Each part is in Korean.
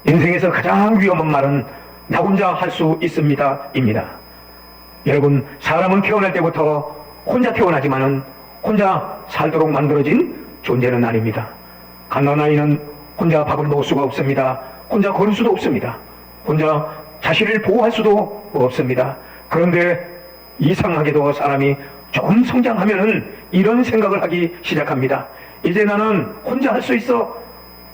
인생에서 가장 위험한 말은 나 혼자 할 수 있습니다 입니다. 여러분, 사람은 태어날 때부터 혼자 태어나지만은 혼자 살도록 만들어진 존재는 아닙니다. 갓난아이는 혼자 밥을 먹을 수가 없습니다. 혼자 걸을 수도 없습니다. 혼자 자신을 보호할 수도 없습니다. 그런데 이상하게도 사람이 조금 성장하면은 이런 생각을 하기 시작합니다. 이제 나는 혼자 할 수 있어.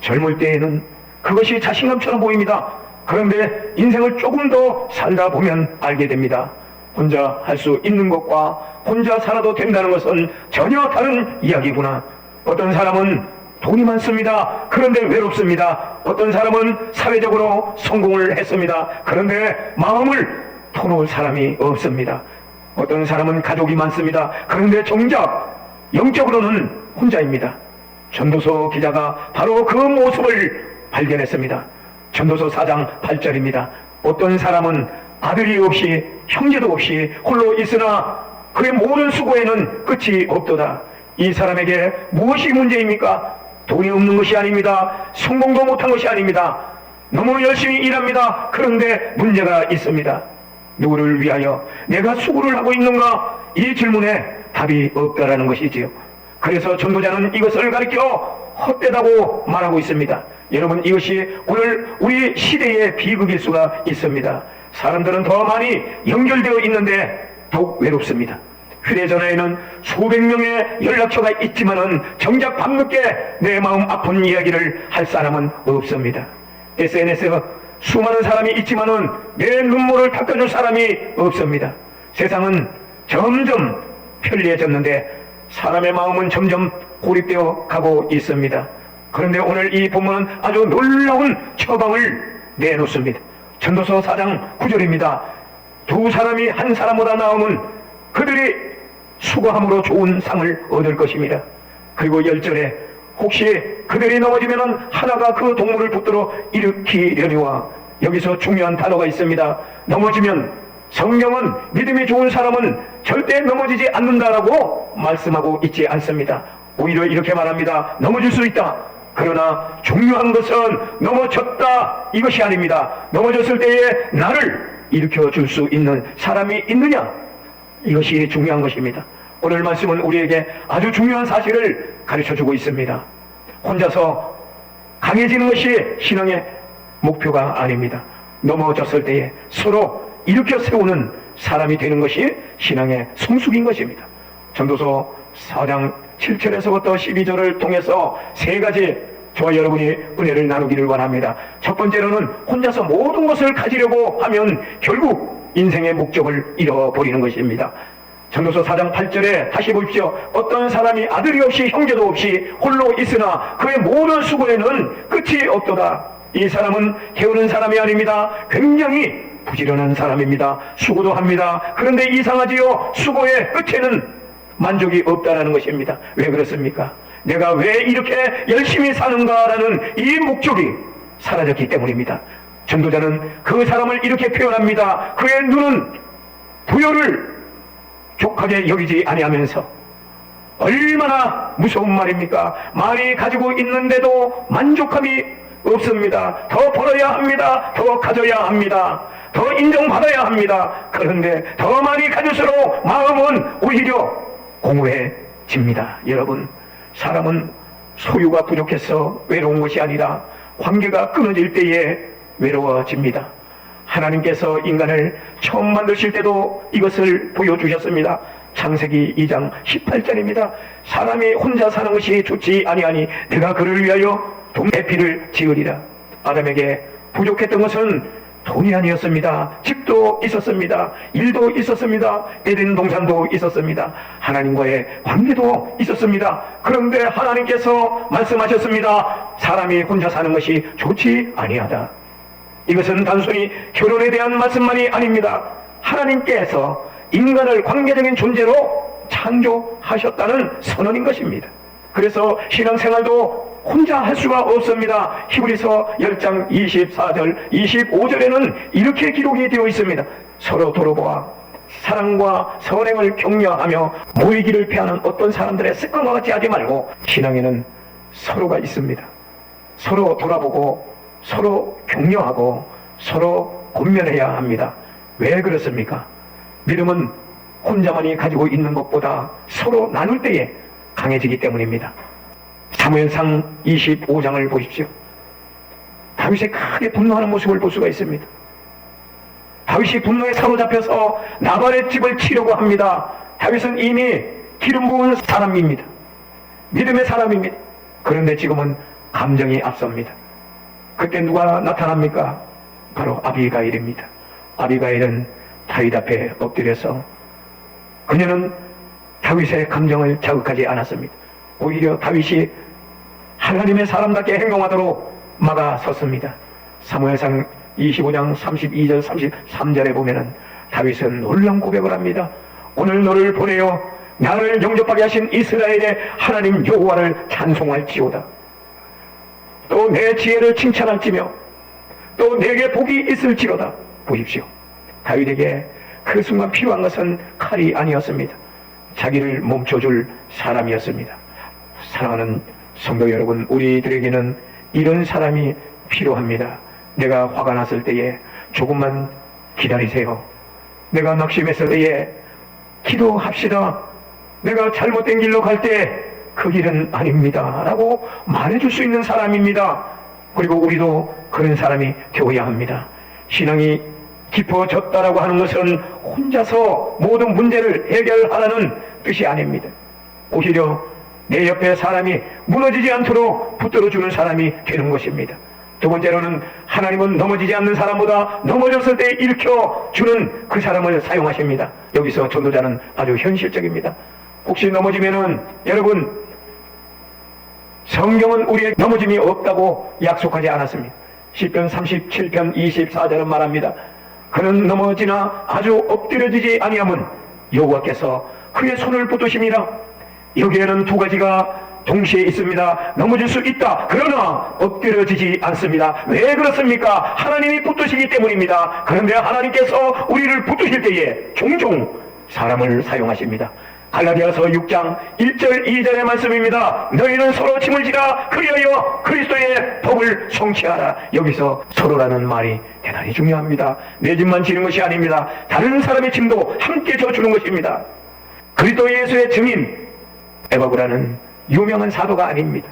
젊을 때에는 그것이 자신감처럼 보입니다. 그런데 인생을 조금 더 살다 보면 알게 됩니다. 혼자 할 수 있는 것과 혼자 살아도 된다는 것은 전혀 다른 이야기구나. 어떤 사람은 돈이 많습니다. 그런데 외롭습니다. 어떤 사람은 사회적으로 성공을 했습니다. 그런데 마음을 터놓을 사람이 없습니다. 어떤 사람은 가족이 많습니다. 그런데 정작 영적으로는 혼자입니다. 전도서 기자가 바로 그 모습을 발견했습니다. 전도서 4장 8절입니다. 어떤 사람은 아들이 없이 형제도 없이 홀로 있으나 그의 모든 수고에는 끝이 없도다. 이 사람에게 무엇이 문제입니까? 돈이 없는 것이 아닙니다. 성공도 못한 것이 아닙니다. 너무 열심히 일합니다. 그런데 문제가 있습니다. 누구를 위하여 내가 수고를 하고 있는가? 이 질문에 답이 없다라는 것이지요. 그래서 전도자는 이것을 가리켜 헛되다고 말하고 있습니다. 여러분, 이것이 오늘 우리 시대의 비극일 수가 있습니다. 사람들은 더 많이 연결되어 있는데 더욱 외롭습니다. 휴대전화에는 수백 명의 연락처가 있지만은 정작 밤늦게 내 마음 아픈 이야기를 할 사람은 없습니다. SNS에 수많은 사람이 있지만은 내 눈물을 닦아줄 사람이 없습니다. 세상은 점점 편리해졌는데 사람의 마음은 점점 고립되어 가고 있습니다. 그런데 오늘 이 본문은 아주 놀라운 처방을 내놓습니다. 전도서 4장 9절입니다. 두 사람이 한 사람보다 나으면 그들이 수고함으로 좋은 상을 얻을 것입니다. 그리고 10절에 혹시 그들이 넘어지면 하나가 그 동물을 붙들어 일으키려니와, 여기서 중요한 단어가 있습니다. 넘어지면 성경은 믿음이 좋은 사람은 절대 넘어지지 않는다라고 말씀하고 있지 않습니다. 오히려 이렇게 말합니다. 넘어질 수 있다. 그러나 중요한 것은 넘어졌다 이것이 아닙니다. 넘어졌을 때에 나를 일으켜 줄 수 있는 사람이 있느냐, 이것이 중요한 것입니다. 오늘 말씀은 우리에게 아주 중요한 사실을 가르쳐주고 있습니다. 혼자서 강해지는 것이 신앙의 목표가 아닙니다. 넘어졌을 때에 서로 일으켜 세우는 사람이 되는 것이 신앙의 성숙인 것입니다. 전도서 4장 7절에서부터 12절을 통해서 세 가지 저와 여러분이 은혜를 나누기를 원합니다. 첫 번째로는 혼자서 모든 것을 가지려고 하면 결국 인생의 목적을 잃어버리는 것입니다. 전도서 4장 8절에 다시 보십시오. 어떤 사람이 아들이 없이 형제도 없이 홀로 있으나 그의 모든 수고에는 끝이 없도다. 이 사람은 게으른 사람이 아닙니다. 굉장히 부지런한 사람입니다. 수고도 합니다. 그런데 이상하지요. 수고의 끝에는 만족이 없다라는 것입니다. 왜 그렇습니까? 내가 왜 이렇게 열심히 사는가라는 이 목적이 사라졌기 때문입니다. 전도자는 그 사람을 이렇게 표현합니다. 그의 눈은 부여를 족하게 여기지 아니하면서, 얼마나 무서운 말입니까? 많이 가지고 있는데도 만족함이 없습니다. 더 벌어야 합니다. 더 가져야 합니다. 더 인정받아야 합니다. 그런데 더 많이 가질수록 마음은 오히려 공허해집니다. 여러분, 사람은 소유가 부족해서 외로운 것이 아니라 관계가 끊어질 때에 외로워집니다. 하나님께서 인간을 처음 만드실 때도 이것을 보여주셨습니다. 창세기 2장 18절입니다. 사람이 혼자 사는 것이 좋지 아니하니 내가 그를 위하여 동해피를 지으리라. 아담에게 부족했던 것은 돈이 아니었습니다. 집도 있었습니다. 일도 있었습니다. 에덴 동산도 있었습니다. 하나님과의 관계도 있었습니다. 그런데 하나님께서 말씀하셨습니다. 사람이 혼자 사는 것이 좋지 아니하다. 이것은 단순히 결혼에 대한 말씀만이 아닙니다. 하나님께서 인간을 관계적인 존재로 창조하셨다는 선언인 것입니다. 그래서 신앙생활도 혼자 할 수가 없습니다. 히브리서 10장 24절 25절에는 이렇게 기록이 되어 있습니다. 서로 돌아보아 사랑과 선행을 격려하며 모이기를 피하는 어떤 사람들의 습관과 같이 하지 말고, 신앙에는 서로가 있습니다. 서로 돌아보고 서로 격려하고 서로 권면해야 합니다. 왜 그렇습니까? 믿음은 혼자만이 가지고 있는 것보다 서로 나눌 때에 강해지기 때문입니다. 사무엘상 25장을 보십시오. 다윗이 크게 분노하는 모습을 볼 수가 있습니다. 다윗이 분노에 사로잡혀서 나발의 집을 치려고 합니다. 다윗은 이미 기름 부은 사람입니다. 믿음의 사람입니다. 그런데 지금은 감정이 앞섭니다. 그때 누가 나타납니까? 바로 아비가일입니다. 아비가일은 다윗 앞에 엎드려서 그녀는 다윗의 감정을 자극하지 않았습니다. 오히려 다윗이 하나님의 사람답게 행동하도록 막아섰습니다. 사무엘상 25장 32절 33절에 보면은 다윗은 놀라운 고백을 합니다. 오늘 너를 보내어 나를 영접하게 하신 이스라엘의 하나님 여호와를 찬송할지어다. 또 내 지혜를 칭찬할지며 또 내게 복이 있을지로다. 보십시오. 다윗에게 그 순간 필요한 것은 칼이 아니었습니다. 자기를 멈춰줄 사람이었습니다. 사랑하는 성도 여러분, 우리들에게는 이런 사람이 필요합니다. 내가 화가 났을 때에 조금만 기다리세요. 내가 낙심했을 때에 기도합시다. 내가 잘못된 길로 갈 때 그 길은 아닙니다 라고 말해줄 수 있는 사람입니다. 그리고 우리도 그런 사람이 되어야 합니다. 신앙이 깊어졌다라고 하는 것은 혼자서 모든 문제를 해결하라는 뜻이 아닙니다. 오히려 내 옆에 사람이 무너지지 않도록 붙들어주는 사람이 되는 것입니다. 두 번째로는 하나님은 넘어지지 않는 사람보다 넘어졌을 때 일으켜주는 그 사람을 사용하십니다. 여기서 전도자는 아주 현실적입니다. 혹시 넘어지면은 여러분, 성경은 우리의 넘어짐이 없다고 약속하지 않았습니다. 시편 37편 24절은 말합니다. 그는 넘어지나 아주 엎드려지지 아니함은 여호와께서 그의 손을 붙드심이라. 여기에는 두 가지가 동시에 있습니다. 넘어질 수 있다. 그러나 엎드려지지 않습니다. 왜 그렇습니까? 하나님이 붙드시기 때문입니다. 그런데 하나님께서 우리를 붙드실 때에 종종 사람을 사용하십니다. 갈라디아서 6장 1절 2절의 말씀입니다. 너희는 서로 짐을 지라 그리하여 그리스도의 법을 성취하라. 여기서 서로라는 말이 대단히 중요합니다. 내 짐만 지는 것이 아닙니다. 다른 사람의 짐도 함께 져주는 것입니다. 그리스도 예수의 증인 에바브라는 유명한 사도가 아닙니다.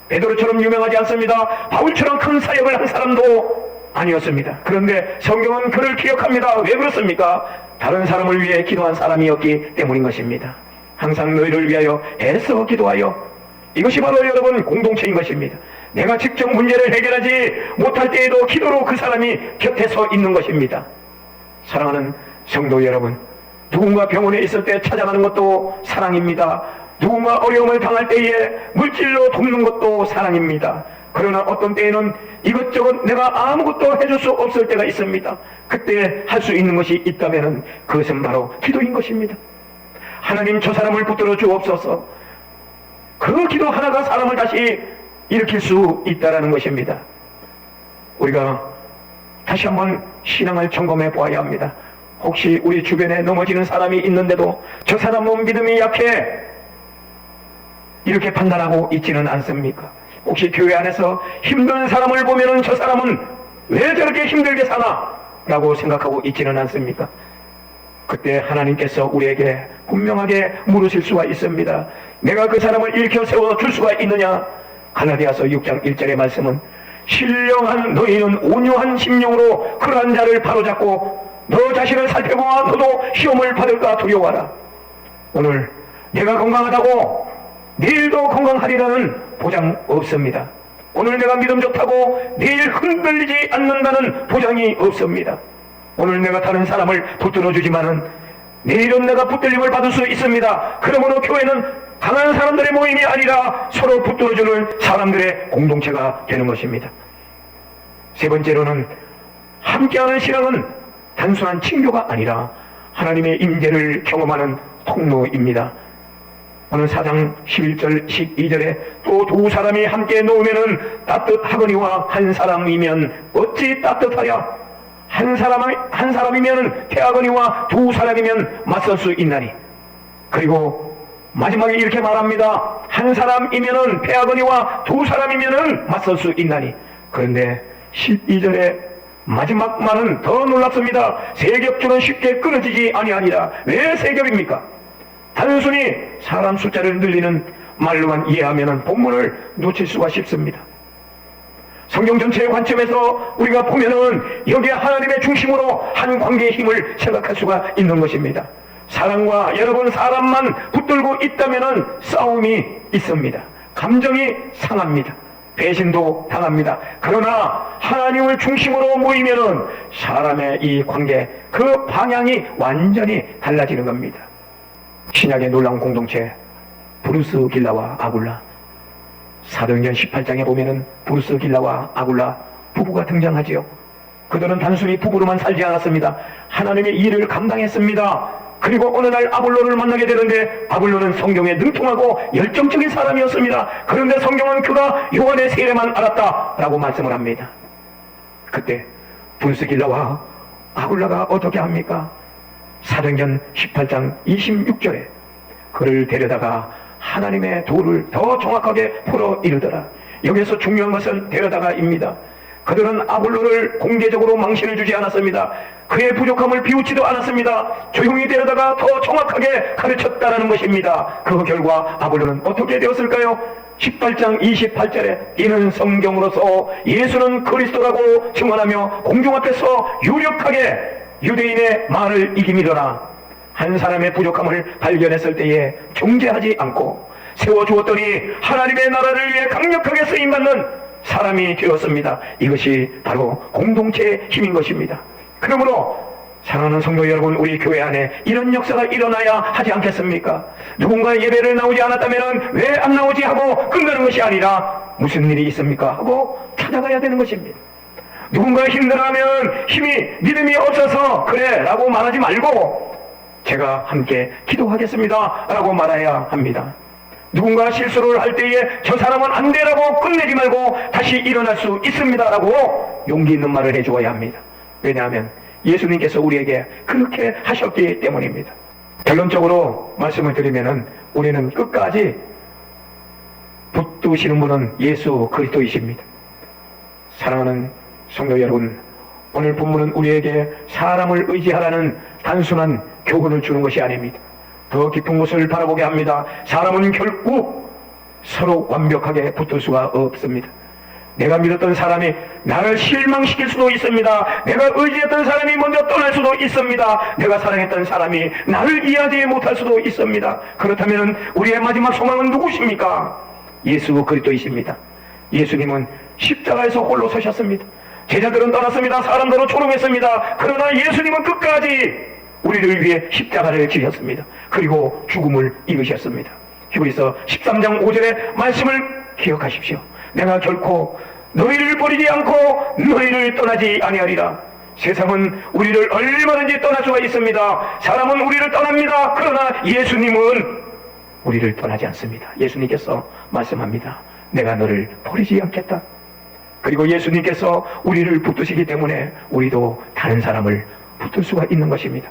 베드로처럼 유명하지 않습니다. 바울처럼 큰 사역을 한 사람도 아니었습니다. 그런데 성경은 그를 기억합니다. 왜 그렇습니까? 다른 사람을 위해 기도한 사람이었기 때문인 것입니다. 항상 너희를 위하여 애써 기도하여. 이것이 바로 여러분 공동체인 것입니다. 내가 직접 문제를 해결하지 못할 때에도 기도로 그 사람이 곁에 서 있는 것입니다. 사랑하는 성도 여러분, 누군가 병원에 있을 때 찾아가는 것도 사랑입니다. 누군가 어려움을 당할 때에 물질로 돕는 것도 사랑입니다. 그러나 어떤 때에는 이것저것 내가 아무것도 해줄 수 없을 때가 있습니다. 그때 할 수 있는 것이 있다면 그것은 바로 기도인 것입니다. 하나님, 저 사람을 붙들어 주옵소서. 그 기도 하나가 사람을 다시 일으킬 수 있다는 것입니다. 우리가 다시 한번 신앙을 점검해 보아야 합니다. 혹시 우리 주변에 넘어지는 사람이 있는데도 저 사람은 믿음이 약해, 이렇게 판단하고 있지는 않습니까? 혹시 교회 안에서 힘든 사람을 보면은 저 사람은 왜 저렇게 힘들게 사나? 라고 생각하고 있지는 않습니까? 그때 하나님께서 우리에게 분명하게 물으실 수가 있습니다. 내가 그 사람을 일으켜 세워줄 수가 있느냐? 갈라디아서 6장 1절의 말씀은 신령한 너희는 온유한 심령으로 그러한 자를 바로잡고 너 자신을 살펴보아 너도 시험을 받을까 두려워하라. 오늘 내가 건강하다고 내일도 건강하리라는 보장 없습니다. 오늘 내가 믿음 좋다고 내일 흔들리지 않는다는 보장이 없습니다. 오늘 내가 다른 사람을 붙들어 주지만은 내일은 내가 붙들림을 받을 수 있습니다. 그러므로 교회는 강한 사람들의 모임이 아니라 서로 붙들어주는 사람들의 공동체가 되는 것입니다. 세 번째로는 함께하는 신앙은 단순한 친교가 아니라 하나님의 임재를 경험하는 통로입니다. 오늘 4장 11절 12절에 또 두 사람이 함께 놓으면은 따뜻하거니와 한 사람이면 어찌 따뜻하랴. 한 사람이면 태하거니와 두 사람이면 맞설 수 있나니. 그리고 마지막에 이렇게 말합니다. 한 사람이면은 패하거니와 두 사람이면은 맞설 수 있나니. 그런데 12절에 마지막 말은 더 놀랍습니다. 세 겹줄은 쉽게 끊어지지 아니하니라. 왜 세 겹입니까? 단순히 사람 숫자를 늘리는 말로만 이해하면 본문을 놓칠 수가 쉽습니다. 성경 전체의 관점에서 우리가 보면은 여기에 하나님의 중심으로 한 관계의 힘을 생각할 수가 있는 것입니다. 사랑과 여러분 사람만 붙들고 있다면은 싸움이 있습니다. 감정이 상합니다. 배신도 당합니다. 그러나 하나님을 중심으로 모이면은 사람의 이 관계, 그 방향이 완전히 달라지는 겁니다. 신약의 놀라운 공동체 브루스 길라와 아굴라, 사도행전 18장에 보면은 브루스 길라와 아굴라 부부가 등장하지요. 그들은 단순히 부부로만 살지 않았습니다. 하나님의 일을 감당했습니다. 그리고 어느 날 아볼로를 만나게 되는데 아볼로는 성경에 능통하고 열정적인 사람이었습니다. 그런데 성경은 그가 요한의 세례만 알았다라고 말씀을 합니다. 그때 브루스 길라와 아굴라가 어떻게 합니까? 사도행전 18장 26절에 그를 데려다가 하나님의 도를 더 정확하게 풀어 이르더라. 여기서 중요한 것은 데려다가입니다. 그들은 아볼로를 공개적으로 망신을 주지 않았습니다. 그의 부족함을 비웃지도 않았습니다. 조용히 데려다가 더 정확하게 가르쳤다는 것입니다. 그 결과 아볼로는 어떻게 되었을까요? 18장 28절에 이는 성경으로서 예수는 그리스도라고 증언하며 공중 앞에서 유력하게 유대인의 말을 이기미더라. 한 사람의 부족함을 발견했을 때에 중재하지 않고 세워주었더니 하나님의 나라를 위해 강력하게 쓰임받는 사람이 되었습니다. 이것이 바로 공동체의 힘인 것입니다. 그러므로 사랑하는 성도 여러분, 우리 교회 안에 이런 역사가 일어나야 하지 않겠습니까? 누군가 예배를 나오지 않았다면 왜 안 나오지 하고 끝나는 것이 아니라 무슨 일이 있습니까 하고 찾아가야 되는 것입니다. 누군가 힘들어하면 믿음이 없어서 그래 라고 말하지 말고 제가 함께 기도하겠습니다 라고 말해야 합니다. 누군가 실수를 할 때에 저 사람은 안 되라고 끝내지 말고 다시 일어날 수 있습니다 라고 용기 있는 말을 해주어야 합니다. 왜냐하면 예수님께서 우리에게 그렇게 하셨기 때문입니다. 결론적으로 말씀을 드리면은 우리는 끝까지 붙드시는 분은 예수 그리스도이십니다. 사랑하는 성도 여러분, 오늘 본문은 우리에게 사람을 의지하라는 단순한 교훈을 주는 것이 아닙니다. 더 깊은 것을 바라보게 합니다. 사람은 결국 서로 완벽하게 붙을 수가 없습니다. 내가 믿었던 사람이 나를 실망시킬 수도 있습니다. 내가 의지했던 사람이 먼저 떠날 수도 있습니다. 내가 사랑했던 사람이 나를 이해하지 못할 수도 있습니다. 그렇다면 우리의 마지막 소망은 누구십니까? 예수 그리스도이십니다. 예수님은 십자가에서 홀로 서셨습니다. 제자들은 떠났습니다. 사람들은 초롱했습니다. 그러나 예수님은 끝까지 우리를 위해 십자가를 지셨습니다. 그리고 죽음을 이기셨습니다. 히브리서 13장 5절의 말씀을 기억하십시오. 내가 결코 너희를 버리지 않고 너희를 떠나지 아니하리라. 세상은 우리를 얼마든지 떠날 수가 있습니다. 사람은 우리를 떠납니다. 그러나 예수님은 우리를 떠나지 않습니다. 예수님께서 말씀합니다. 내가 너를 버리지 않겠다. 그리고 예수님께서 우리를 붙드시기 때문에 우리도 다른 사람을 붙들 수가 있는 것입니다.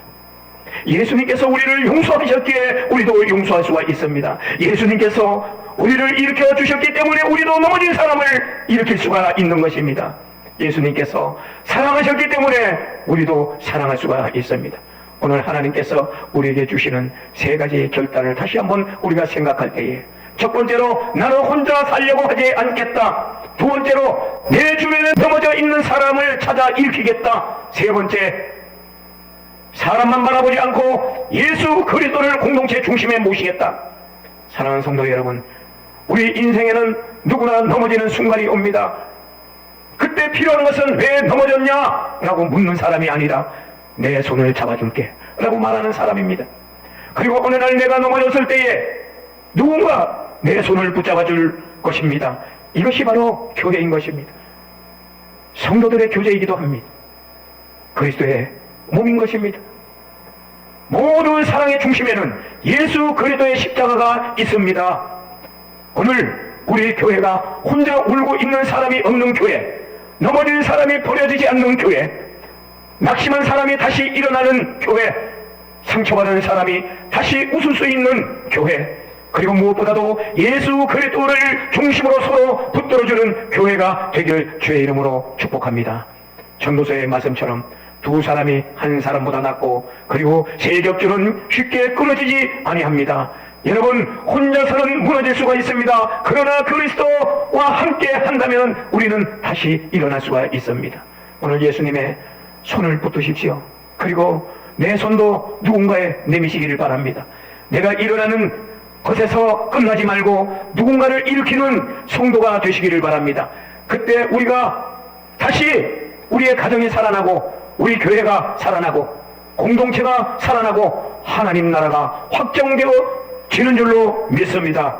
예수님께서 우리를 용서하셨기에 우리도 용서할 수가 있습니다. 예수님께서 우리를 일으켜 주셨기 때문에 우리도 넘어진 사람을 일으킬 수가 있는 것입니다. 예수님께서 사랑하셨기 때문에 우리도 사랑할 수가 있습니다. 오늘 하나님께서 우리에게 주시는 세 가지 결단을 다시 한번 우리가 생각할 때에, 첫 번째로 나는 혼자 살려고 하지 않겠다. 두 번째로 내 주변에 넘어져 있는 사람을 찾아 일으키겠다. 세 번째, 사람만 바라보지 않고 예수 그리스도를 공동체 중심에 모시겠다. 사랑하는 성도 여러분, 우리 인생에는 누구나 넘어지는 순간이 옵니다. 그때 필요한 것은 왜 넘어졌냐? 라고 묻는 사람이 아니라 내 손을 잡아줄게 라고 말하는 사람입니다. 그리고 어느 날 내가 넘어졌을 때에 누군가 내 손을 붙잡아줄 것입니다. 이것이 바로 교회인 것입니다. 성도들의 교제이기도 합니다. 그리스도의 몸인 것입니다. 모든 사랑의 중심에는 예수 그리스도의 십자가가 있습니다. 오늘 우리 교회가 혼자 울고 있는 사람이 없는 교회, 넘어진 사람이 버려지지 않는 교회, 낙심한 사람이 다시 일어나는 교회, 상처받은 사람이 다시 웃을 수 있는 교회, 그리고 무엇보다도 예수 그리스도를 중심으로 서로 붙들어주는 교회가 되길 주의 이름으로 축복합니다. 전도서의 말씀처럼 두 사람이 한 사람보다 낫고 그리고 세 겹줄은 쉽게 끊어지지 아니합니다. 여러분, 혼자서는 무너질 수가 있습니다. 그러나 그리스도와 함께 한다면 우리는 다시 일어날 수가 있습니다. 오늘 예수님의 손을 붙드십시오. 그리고 내 손도 누군가에 내미시기를 바랍니다. 내가 일어나는 것에서 끝나지 말고 누군가를 일으키는 성도가 되시기를 바랍니다. 그때 우리가 다시 우리의 가정이 살아나고 우리 교회가 살아나고 공동체가 살아나고 하나님 나라가 확정되어지는 줄로 믿습니다.